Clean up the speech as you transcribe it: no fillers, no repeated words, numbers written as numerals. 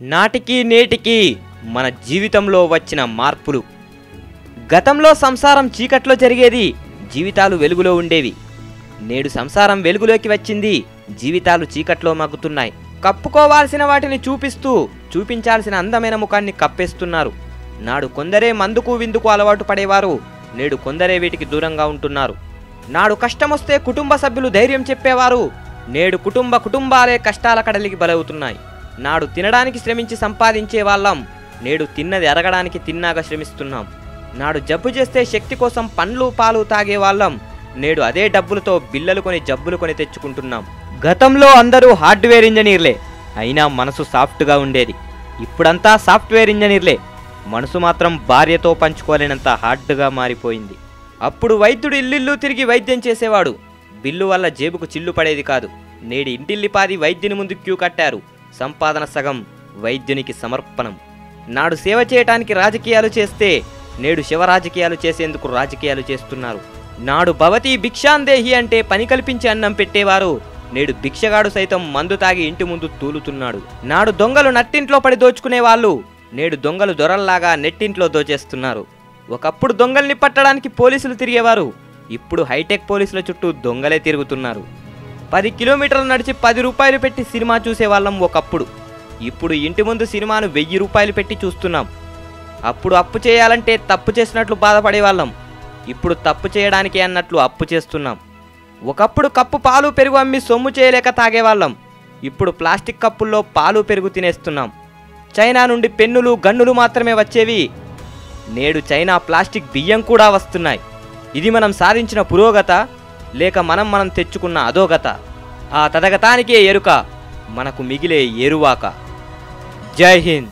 నాటికి నేటికి మన జీవితంలో వచ్చిన మార్పులు. గతంలో సంసారం చీకట్లో జరిగేది, జీవితాలు వెలుగులో ఉండేవి. నేడు సంసారం వెలుగులోకి వచ్చింది, జీవితాలు చీకట్లో మగ్గుతున్నాయి. కప్పుకోవాల్సిన వాటిని చూపిస్తూ చూపించాల్సిన అందమైన ముఖాన్ని కప్పేస్తున్నారు. నాడు కొందరే మందుకు విందుకు అలవాటు పడేవారు, నేడు కొందరే వీటికి దూరంగా ఉంటున్నారు. నాడు కష్టమొస్తే కుటుంబ సభ్యులు ధైర్యం చెప్పేవారు, నేడు కుటుంబాలే కష్టాల కడలికి బలవుతున్నాయి. నాడు తినడానికి శ్రమించి సంపాదించే వాళ్ళం, నేడు తిన్నది అరగడానికి తిన్నాక శ్రమిస్తున్నాం. నాడు జబ్బు చేస్తే శక్తి కోసం పండ్లు పాలు తాగేవాళ్ళం, నేడు అదే డబ్బులతో బిల్లలు కొని జబ్బులు కొని తెచ్చుకుంటున్నాం. గతంలో అందరూ హార్డ్వేర్ ఇంజనీర్లే, అయినా మనసు సాఫ్ట్గా ఉండేది. ఇప్పుడంతా సాఫ్ట్వేర్ ఇంజనీర్లే, మనసు మాత్రం భార్యతో పంచుకోలేనంత హార్డ్గా మారిపోయింది. అప్పుడు వైద్యుడు ఇల్లిల్లు తిరిగి వైద్యం చేసేవాడు, బిల్లు వల్ల జేబుకు చిల్లు పడేది కాదు. నేడు ఇంటిల్లిపాది వైద్యుని ముందు క్యూ కట్టారు, సంపాదన సగం వైద్యునికి సమర్పణం. నాడు సేవ చేయటానికి రాజకీయాలు చేస్తే, నేడు శివరాజకీయాలు చేసేందుకు రాజకీయాలు చేస్తున్నారు. నాడు భవతి భిక్షాందేహి అంటే పని కల్పించి అన్నం పెట్టేవారు, నేడు భిక్షగాడు సైతం మందు తాగి ఇంటి ముందు తూలుతున్నాడు. నాడు దొంగలు నట్టింట్లో పడి దోచుకునేవాళ్ళు, నేడు దొంగలు దొరల్లాగా నెట్టింట్లో దోచేస్తున్నారు. ఒకప్పుడు దొంగల్ని పట్టడానికి పోలీసులు తిరిగేవారు, ఇప్పుడు హైటెక్ పోలీసుల చుట్టూ దొంగలే తిరుగుతున్నారు. 10 కిలోమీటర్లు నడిచి 10 రూపాయలు పెట్టి సినిమా చూసేవాళ్ళం ఒకప్పుడు, ఇప్పుడు ఇంటి ముందు సినిమాను 1000 రూపాయలు పెట్టి చూస్తున్నాం. అప్పుడు అప్పు చేయాలంటే తప్పు చేసినట్లు బాధపడేవాళ్ళం, ఇప్పుడు తప్పు చేయడానికి అన్నట్లు అప్పు చేస్తున్నాం. ఒకప్పుడు కప్పు పాలు పెరుగు అమ్మి సొమ్ము చేయలేక తాగేవాళ్ళం, ఇప్పుడు ప్లాస్టిక్ కప్పుల్లో పాలు పెరుగు తినేస్తున్నాం. చైనా నుండి పెన్నులు గన్నులు మాత్రమే వచ్చేవి, నేడు చైనా ప్లాస్టిక్ బియ్యం కూడా వస్తున్నాయి. ఇది మనం సాధించిన పురోగత, లేక మనం తెచ్చుకున్న అధోగత? ఆ తదగతానికే ఎరుక, మనకు మిగిలే ఎరువాక. జై హింద్.